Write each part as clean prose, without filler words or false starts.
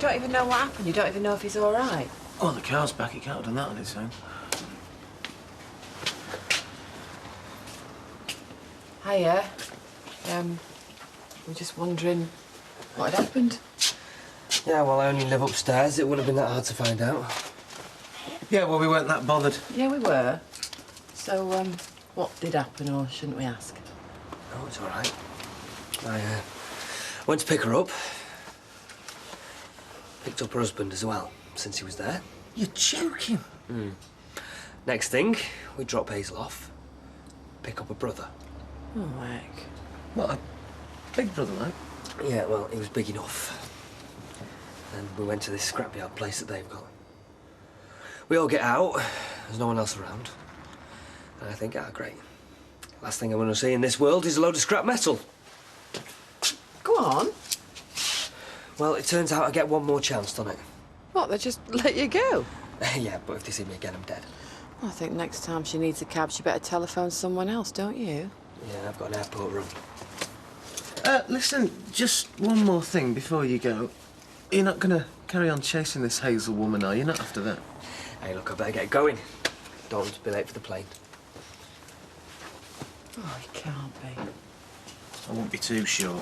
don't even know what happened. You don't even know if he's all right. Oh, the car's back. He can't have done that on its own. Hiya. We're just wondering what had happened. Yeah, well, I only live upstairs. It wouldn't have been that hard to find out. Yeah, well, we weren't that bothered. Yeah, we were. So, what did happen, or shouldn't we ask? No, it's all right. I went to pick her up. Picked up her husband as well, since he was there. You're joking. Next thing, we drop Hazel off. Pick up her brother. Oh, heck. What, a big brother, like? Yeah, well, he was big enough. And we went to this scrapyard place that they've got. We all get out. There's no one else around. And I think, great. Last thing I want to see in this world is a load of scrap metal. Go on. Well, it turns out I get one more chance, doesn't it? What, they just let you go? Yeah, but if they see me again, I'm dead. I think next time she needs a cab, she better telephone someone else, don't you? Yeah, I've got an airport room. Listen, just one more thing before you go. You're not going to carry on chasing this Hazel woman, are you? Not after that? Hey, look, I better get going. Don't want to be late for the plane. Oh, it can't be. I won't be too sure.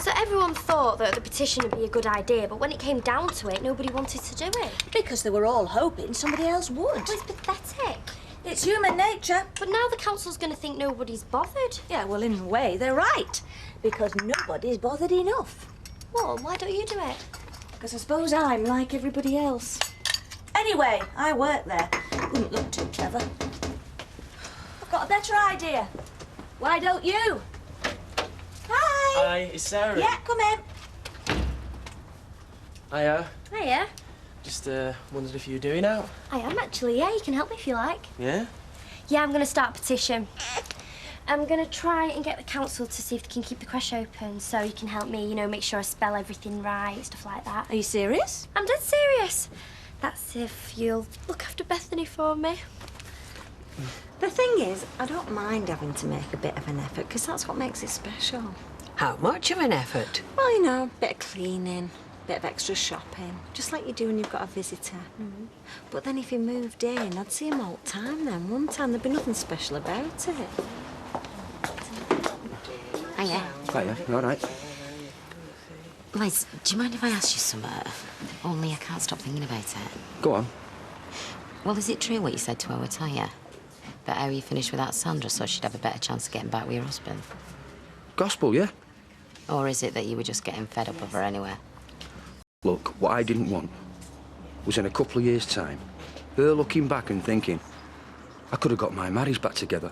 So everyone thought that the petition would be a good idea, but when it came down to it, nobody wanted to do it. Because they were all hoping somebody else would. Well, it's pathetic. It's human nature. But now the council's going to think nobody's bothered. Yeah, well, in a way, they're right. Because nobody's bothered enough. Well, why don't you do it? Because I suppose I'm like everybody else. Anyway, I work there. Wouldn't look too clever. I've got a better idea. Why don't you? Hi. Hi, it's Sarah. Yeah, come in. Hiya. Hiya. Just wondered if you were doing out. I am actually, yeah. You can help me if you like. Yeah? Yeah, I'm going to start a petition. I'm going to try and get the council to see if they can keep the creche open so you can help me, you know, make sure I spell everything right, stuff like that. Are you serious? I'm dead serious. That's if you'll look after Bethany for me. The thing is, I don't mind having to make a bit of an effort because that's what makes it special. How much of an effort? Well, you know, a bit of cleaning, a bit of extra shopping, just like you do when you've got a visitor. But then if you moved in, I'd see him all the time then, wouldn't I? And there'd be nothing special about it. Hiya. Hiya, you all right? Liz, do you mind if I ask you something? Only I can't stop thinking about it. Go on. Well, is it true what you said to her, Taya? That how you finished without Sandra so she'd have a better chance of getting back with your husband? Gospel, yeah? Or is it that you were just getting fed up of her anyway? Look, what I didn't want was in a couple of years' time, her looking back and thinking, I could have got my marriage back together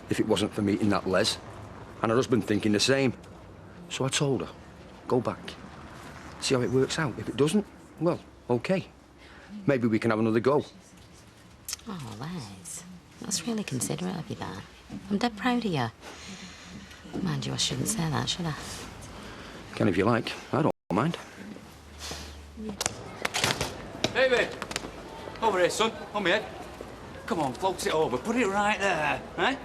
if it wasn't for meeting that Les. And her husband thinking the same. So I told her, go back. See how it works out. If it doesn't, well, OK. Maybe we can have another go. Oh, Les, that's really considerate of you, that. I'm dead proud of you. Mind you, I shouldn't say that, should I? Can if you like. I don't mind. David! Over here, son. On my head. Come on, float it over. Put it right there, eh?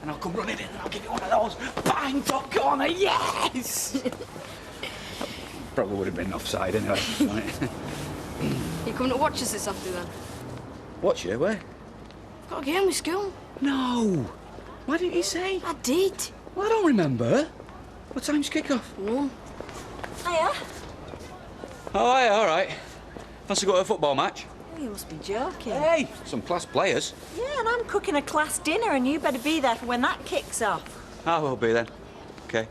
And I'll come running in and I'll give you one of those bang top corner, yes! Probably would have been offside anyway. You coming to watch us this afternoon then? Watch you, where? Got a game with school. No! Why didn't you say? I did. Well, I don't remember. What time's kick-off? No. Hiya. Oh, yeah, all right. Fancy go to a football match? Oh, you must be joking. Hey, some class players. Yeah, and I'm cooking a class dinner and you better be there for when that kicks off. I will be then. OK.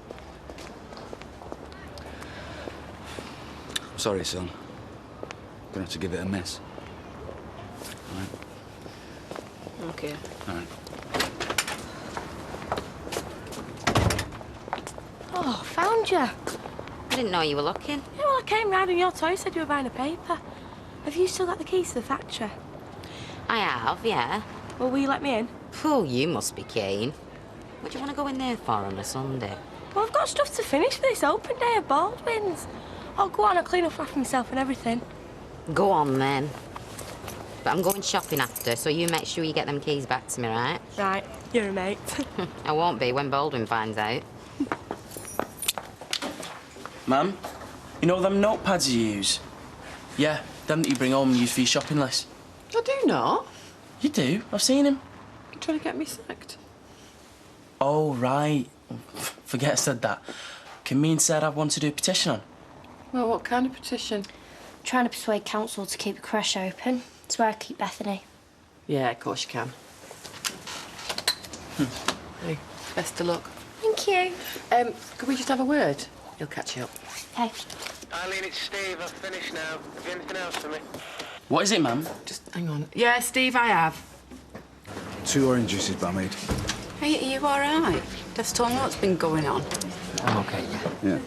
Sorry, son. Gonna have to give it a miss. All right. Okay. All right. Oh, found you. I didn't know you were looking. Yeah, well, I came round and your toy said you were buying a paper. Have you still got the keys to the factory? I have, yeah. Well, will you let me in? Oh, you must be keen. What do you want to go in there for on a Sunday? Well, I've got stuff to finish for this open day of Baldwin's. Oh, go on, I'll clean up after myself and everything. Go on, then. But I'm going shopping after, so you make sure you get them keys back to me, right? Right, you're a mate. I won't be when Baldwin finds out. Mum, You know them notepads you use? Yeah, them that you bring home and use for your shopping list. I do not. You do, I've seen him. You're trying to get me sacked. Oh, right. Forget I said that. Can me and Sarah have one to do a petition on? Well, what kind of petition? Trying to persuade council to keep the creche open. It's where I keep Bethany. Yeah, of course you can. Hey, best of luck. Thank you. Could we just have a word? He'll catch you up. Okay. Eileen, it's Steve. I've finished now. Have you anything else for me? What is it, ma'am? Just hang on. Yeah, Steve, I have. 2 orange juices, barmaid. Hey, are you all right? Just tell me what's been going on. I'm okay, Yeah.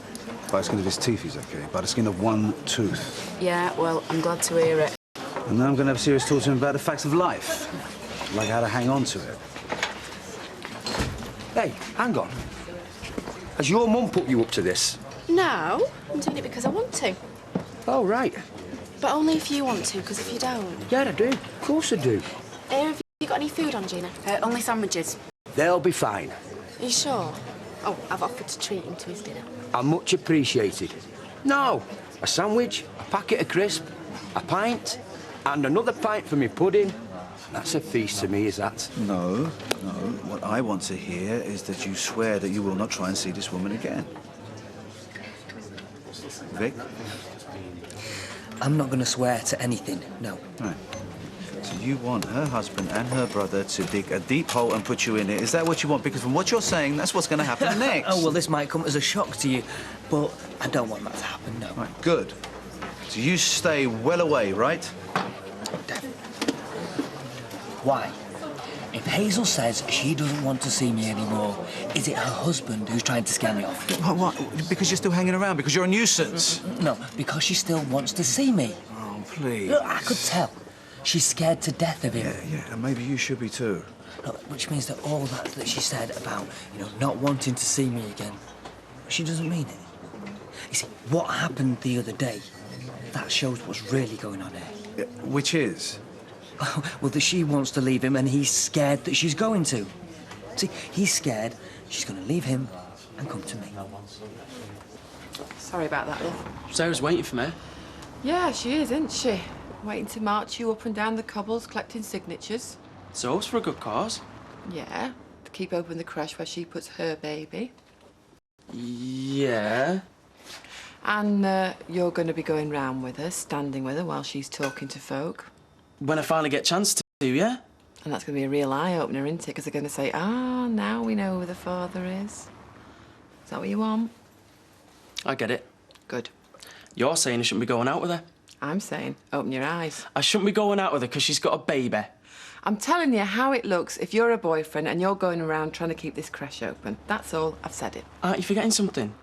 By the skin of his teeth, he's okay. By the skin of one tooth. Yeah, well, I'm glad to hear it. And now I'm going to have a serious talk to him about the facts of life. Like how to hang on to it. Hey, hang on. Has your mum put you up to this? No, I'm doing it because I want to. Oh, right. But only if you want to, because if you don't... Yeah, I do. Of course I do. Have you got any food on, Gina? Only sandwiches. They'll be fine. Are you sure? Oh, I've offered to treat him to his dinner. I'm much appreciated. No, a sandwich, a packet of crisp, a pint, and another pint for me pudding. That's a feast to me, is that? No, no. What I want to hear is that you swear that you will not try and see this woman again. Vic? I'm not going to swear to anything, no. Right. So you want her husband and her brother to dig a deep hole and put you in it. Is that what you want? Because from what you're saying, that's what's going to happen next. Oh, well, this might come as a shock to you, but I don't want that to happen, no. Right, good. So you stay well away, right? Why? If Hazel says she doesn't want to see me anymore, is it her husband who's trying to scare me off? What? Because you're still hanging around? Because you're a nuisance? No, because she still wants to see me. Oh, please. Look, I could tell. She's scared to death of him. Yeah, and maybe you should be too. Look, which means that all that she said about, not wanting to see me again, she doesn't mean it. You see, what happened the other day, that shows what's really going on here. Yeah, which is? Well, that she wants to leave him and he's scared that she's going to. See, he's scared she's going to leave him and come to me. Sorry about that, love. Sarah's waiting for me. Yeah, she is, isn't she? Waiting to march you up and down the cobbles, collecting signatures. So it's for a good cause. Yeah, to keep open the creche where she puts her baby. Yeah. And you're going to be going round with her, standing with her while she's talking to folk. When I finally get a chance to, yeah? And that's going to be a real eye-opener, isn't it? Because they're going to say, now we know who the father is. Is that what you want? I get it. Good. You're saying I shouldn't be going out with her. I'm saying, open your eyes. I shouldn't be going out with her because she's got a baby. I'm telling you how it looks if you're a boyfriend and you're going around trying to keep this creche open. That's all. I've said it. Aren't you forgetting something?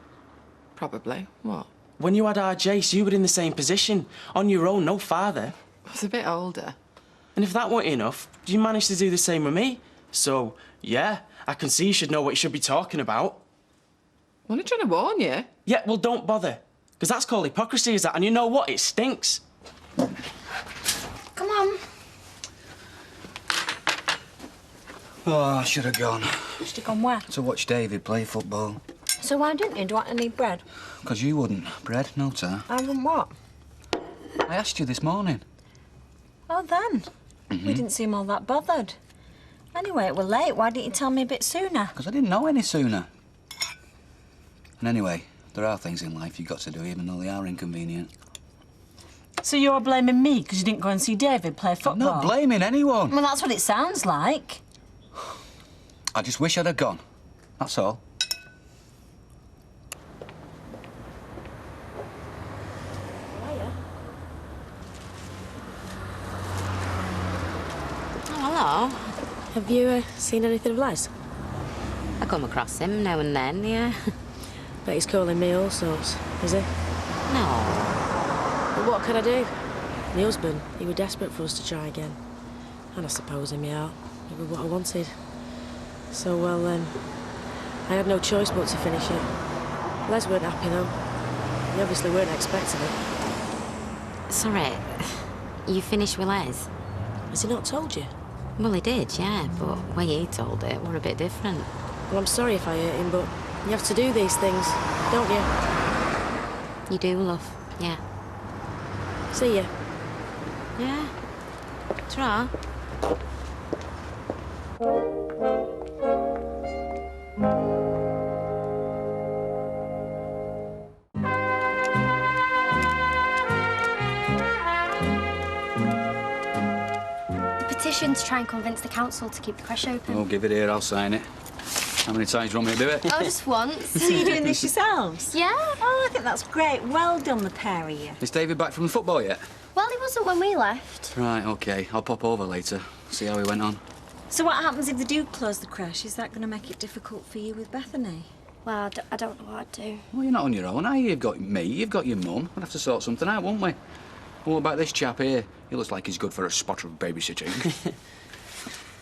Probably. What? When you had our Jace, you were in the same position. On your own, no father. I was a bit older. And if that weren't enough, you managed to do the same with me. So, yeah, I can see you should know what you should be talking about. I'm only trying to warn you. Yeah, well, don't bother. Because that's called hypocrisy, is that? And you know what? It stinks. Come on. Oh, I should have gone. Should have gone where? To watch David play football. So why didn't you? Do I need bread? Because you wouldn't. Bread? No, sir. I wouldn't what? I asked you this morning. Oh, then. We didn't seem all that bothered. Anyway, it were late. Why didn't you tell me a bit sooner? Because I didn't know any sooner. And anyway, there are things in life you've got to do, even though they are inconvenient. So you're blaming me because you didn't go and see David play football? I'm not blaming anyone. Well, that's what it sounds like. I just wish I'd have gone. That's all. Hello. Have you seen anything of Les? I come across him now and then, yeah. Bet he's calling me all sorts, is he? No. But what can I do? My husband, he was desperate for us to try again. And I suppose in my heart, it was what I wanted. So, well, I had no choice but to finish it. Les weren't happy, though. He obviously weren't expecting it. Sorry, you finished with Les? Has he not told you? Well, he did, yeah, but the way he told it were a bit different. Well, I'm sorry if I hurt him, but you have to do these things, don't you? You do, love. Yeah. See ya. Yeah. Ta-ra. Petition to try and convince the council to keep the creche open. Oh, give it here, I'll sign it. How many times do you want me to do it? Oh, just once. So you're doing this yourselves? Yeah. Oh, I think that's great. Well done, the pair of you. Is David back from the football yet? Well, he wasn't when we left. Right, OK. I'll pop over later, see how he went on. So what happens if they do close the creche? Is that going to make it difficult for you with Bethany? Well, I don't know what I'd do. Well, you're not on your own, are you? You've got me, you've got your mum. We'll have to sort something out, won't we? What about this chap here? He looks like he's good for a spot of babysitting.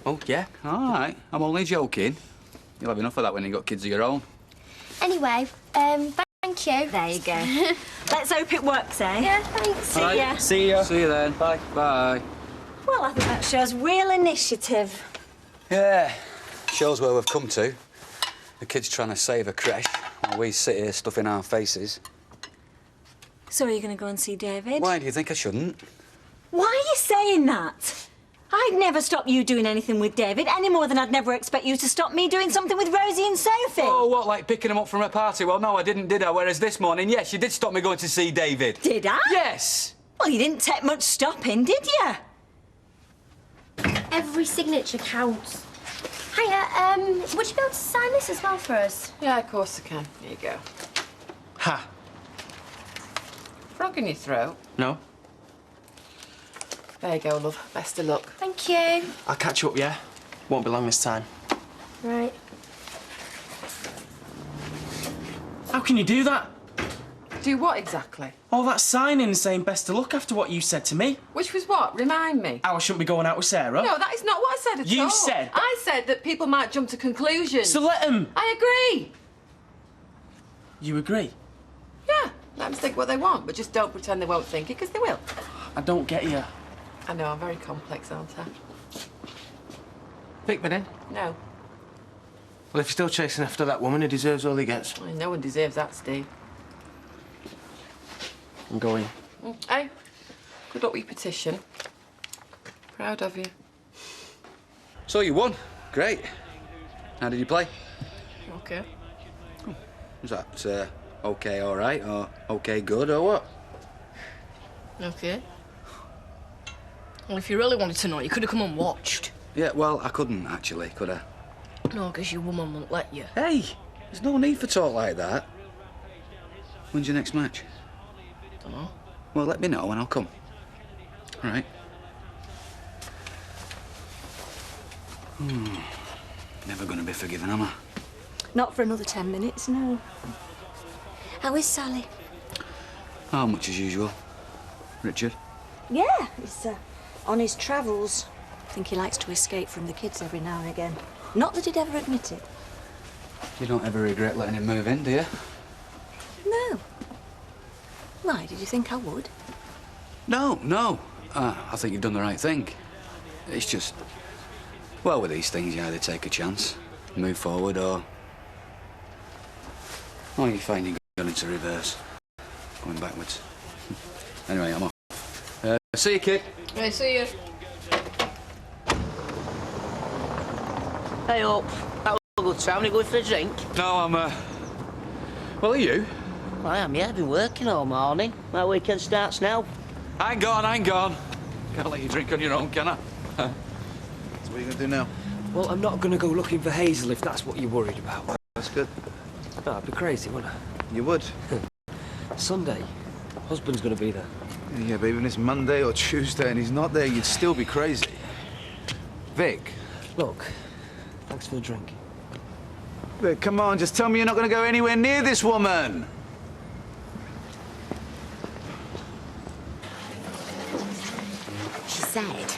Oh, yeah? All right, I'm only joking. You'll have enough of that when you've got kids of your own. Anyway, thank you. There you go. Let's hope it works, eh? Yeah, thanks. See ya. See ya. See you then. Bye. Bye. Well, I think that shows real initiative. Yeah, shows where we've come to. The kid's trying to save a creche while we sit here stuffing our faces. So are you going to go and see David? Why do you think I shouldn't? Why are you saying that? I'd never stop you doing anything with David, any more than I'd never expect you to stop me doing something with Rosie and Sophie. Oh, what, like picking them up from a party? Well, no, I didn't, did I? Whereas this morning, yes, you did stop me going to see David. Did I? Yes. Well, you didn't take much stopping, did you? Every signature counts. Hiya, would you be able to sign this as well for us? Yeah, of course I can. Here you go. Ha. Frog in your throat. No? There you go, love. Best of luck. Thank you. I'll catch you up, yeah? Won't be long this time. Right. How can you do that? Do what exactly? All that signing saying best of luck after what you said to me. Which was what? Remind me. How I shouldn't be going out with Sarah. No, that is not what I said at all. You said... I said that people might jump to conclusions. So let them. I agree. You agree? Yeah, let them think what they want, but just don't pretend they won't think it, because they will. I don't get you. I know, I'm very complex, aren't I? Pick me then. No. Well, if you're still chasing after that woman, he deserves all he gets. Well, no one deserves that, Steve. I'm going. Hey, good luck with your petition. Proud of you. So you won. Great. How did you play? Okay. Was that OK, all right, or OK, good, or what? Okay. Well, if you really wanted to know, you could have come and watched. Yeah, well, I couldn't, actually, could I? No, because your woman won't let you. Hey, there's no need for talk like that. When's your next match? Dunno. Well, let me know and I'll come. All right. Never gonna be forgiven, am I? Not for another 10 minutes, no. How is Sally? How much as usual? Richard? Yeah, he's on his travels. I think he likes to escape from the kids every now and again. Not that he'd ever admit it. You don't ever regret letting him move in, do you? No. Why, did you think I would? No, no. I think you've done the right thing. It's just... Well, with these things, you either take a chance, move forward, or you find you're going into reverse, going backwards. Anyway, I'm off. See you, kid. Hey, see you. Hey up. That was a good time. You going for a drink? No, I'm, Well, are you? I am, yeah. I've been working all morning. My weekend starts now. Hang on. Can't let you drink on your own, can I? So what are you going to do now? Well, I'm not going to go looking for Hazel if that's what you're worried about. That's good. No, I'd be crazy, wouldn't I? You would. Sunday. Husband's going to be there. Yeah, but even if it's Monday or Tuesday and he's not there, you'd still be crazy. Vic. Look, thanks for the drink. Vic, come on, just tell me you're not going to go anywhere near this woman. She said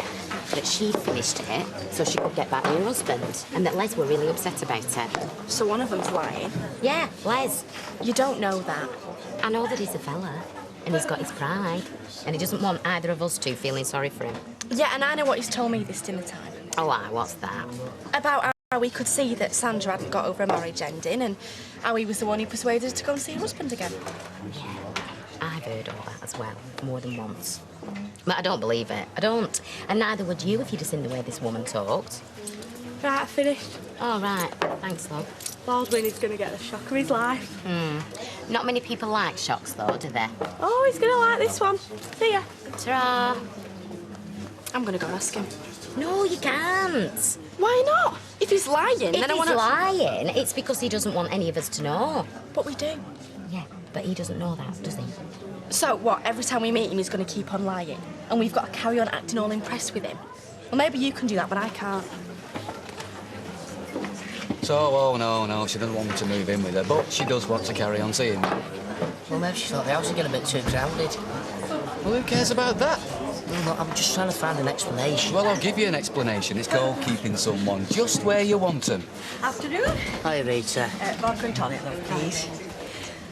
that she'd finished it so she could get back to her husband, and that Les were really upset about it. So one of them's lying? Yeah, Les. You don't know that. I know that he's a fella, and he's got his pride, and he doesn't want either of us two feeling sorry for him. Yeah, and I know what he's told me this dinner time. Oh, aye, what's that? About how we could see that Sandra hadn't got over a marriage ending, and how he was the one who persuaded her to go and see her husband again. Yeah. heard all that as well, more than once. But I don't believe it. I don't. And neither would you if you'd have seen the way this woman talked. Right, I finished. Oh, right. Thanks, love. Baldwin is going to get the shock of his life. Not many people like shocks, though, do they? Oh, he's going to like this one. See ya. Ta-ra. I'm going to go and ask him. No, you can't. Why not? If he's lying, If then I want he's to... lying, it's because he doesn't want any of us to know. But we do. Yeah, but he doesn't know that, does he? So what, every time we meet him, he's going to keep on lying? And we've got to carry on acting all impressed with him? Well, maybe you can do that, but I can't. So, oh, no, she doesn't want me to move in with her, but she does want to carry on seeing me. Well, maybe she thought the house was getting a bit too crowded. Well, who cares about that? Well, look, I'm just trying to find an explanation. Well, I'll give you an explanation. It's called keeping someone just where you want them. Afternoon. Hi, Rita. Vodka and tonic, love, please.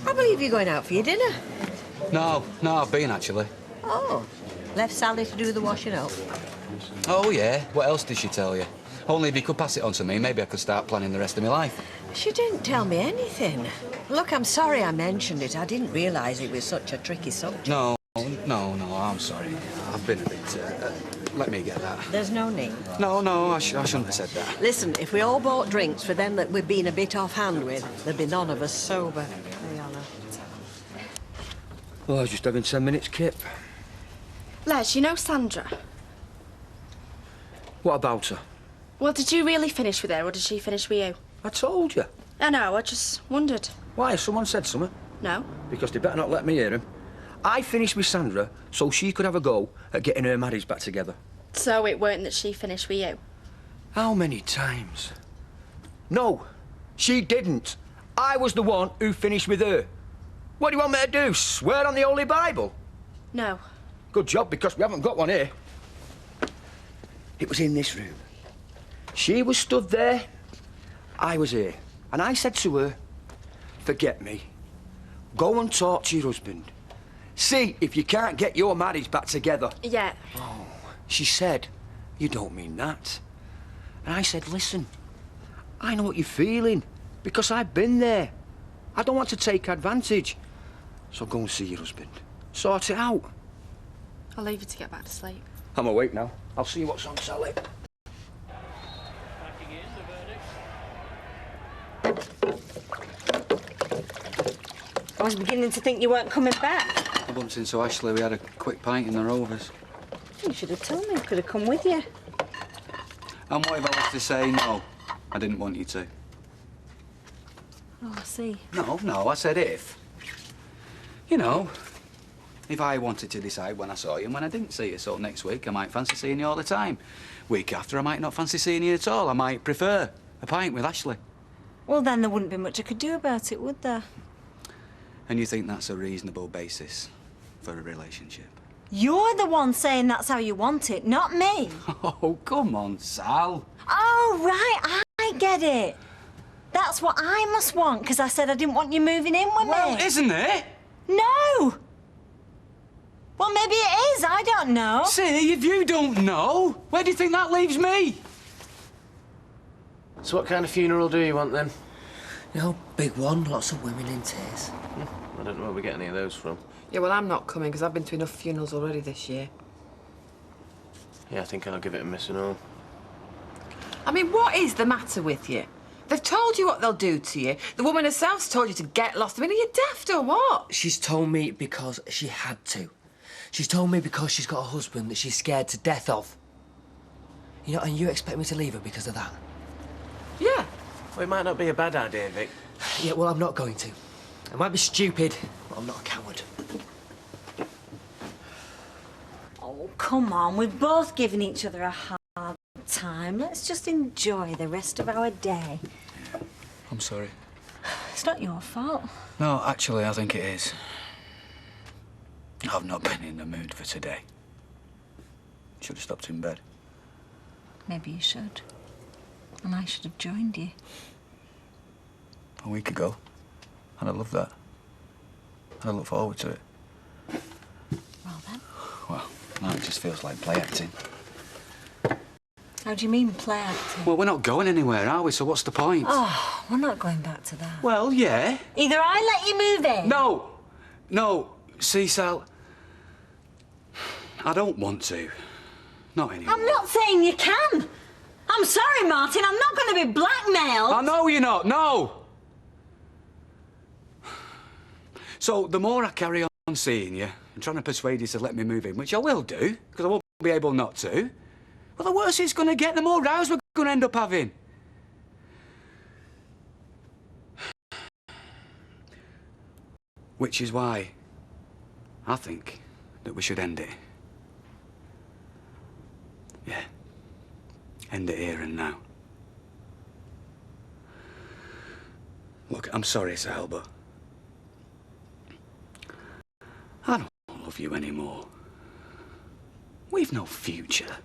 I believe you're going out for your dinner. No, I've been, actually. Oh, left Sally to do the washing up. Oh, yeah? What else did she tell you? Only if you could pass it on to me, maybe I could start planning the rest of my life. She didn't tell me anything. Look, I'm sorry I mentioned it. I didn't realise it was such a tricky subject. No, I'm sorry. I've been a bit... let me get that. There's no need. No, I shouldn't have said that. Listen, if we all bought drinks for them that we've been a bit offhand with, there'd be none of us sober. Well, I was just having 10 minutes, Kip. Les, you know Sandra? What about her? Well, did you really finish with her, or did she finish with you? I told you. I know, I just wondered. Why? Someone said something? No. Because they better not let me hear him. I finished with Sandra so she could have a go at getting her marriage back together. So it weren't that she finished with you? How many times? No, she didn't. I was the one who finished with her. What do you want me to do? Swear on the Holy Bible? No. Good job, because we haven't got one here. It was in this room. She was stood there, I was here. And I said to her, forget me. Go and talk to your husband. See if you can't get your marriage back together. Yeah. Oh, she said, you don't mean that. And I said, listen, I know what you're feeling, because I've been there. I don't want to take advantage. So go and see your husband. Sort it out. I'll leave you to get back to sleep. I'm awake now. I'll see what's on telly. I was beginning to think you weren't coming back. I bumped into Ashley. We had a quick pint in the Rovers. You should have told me. I could have come with you. And what if I was to say no? I didn't want you to. Oh, I see. No, I said if. You know, if I wanted to decide when I saw you and when I didn't see you. So next week I might fancy seeing you all the time. Week after I might not fancy seeing you at all. I might prefer a pint with Ashley. Well, then there wouldn't be much I could do about it, would there? And you think that's a reasonable basis for a relationship? You're the one saying that's how you want it, not me. Oh, come on, Sal. Oh, right, I get it. That's what I must want, because I said I didn't want you moving in with me. Well, isn't it? No! Well, maybe it is, I don't know. See, if you don't know, where do you think that leaves me? So what kind of funeral do you want, then? You know, big one, lots of women in tears. I don't know where we get any of those from. Yeah, well, I'm not coming because I've been to enough funerals already this year. Yeah, I think I'll give it a miss and all. I mean, what is the matter with you? They've told you what they'll do to you. The woman herself's told you to get lost. I mean, are you daft or what? She's told me because she had to. She's told me because she's got a husband that she's scared to death of. You know, and you expect me to leave her because of that? Yeah. Well, it might not be a bad idea, Vic. Yeah, well, I'm not going to. I might be stupid, but I'm not a coward. Oh, come on, we've both given each other a hard time. Let's just enjoy the rest of our day. Yeah, I'm sorry. It's not your fault. No, actually, I think it is. I've not been in the mood for today. Should have stopped in bed. Maybe you should. And I should have joined you. A week ago. And I love that. And I look forward to it. Well, then. Well, now it just feels like play acting. How do you mean, play acting? Well, we're not going anywhere, are we? So what's the point? Oh, we're not going back to that. Well, yeah. Either I let you move in... No! See, Sal, I don't want to. Not anymore. I'm not saying you can. I'm sorry, Martin, I'm not going to be blackmailed. I know you're not, no! So, the more I carry on seeing you and trying to persuade you to let me move in, which I will do, because I won't be able not to, well, the worse it's going to get, the more rows we're going to end up having. Which is why I think that we should end it. Yeah. End it here and now. Look, I'm sorry, Sal, but I don't love you anymore. We've no future.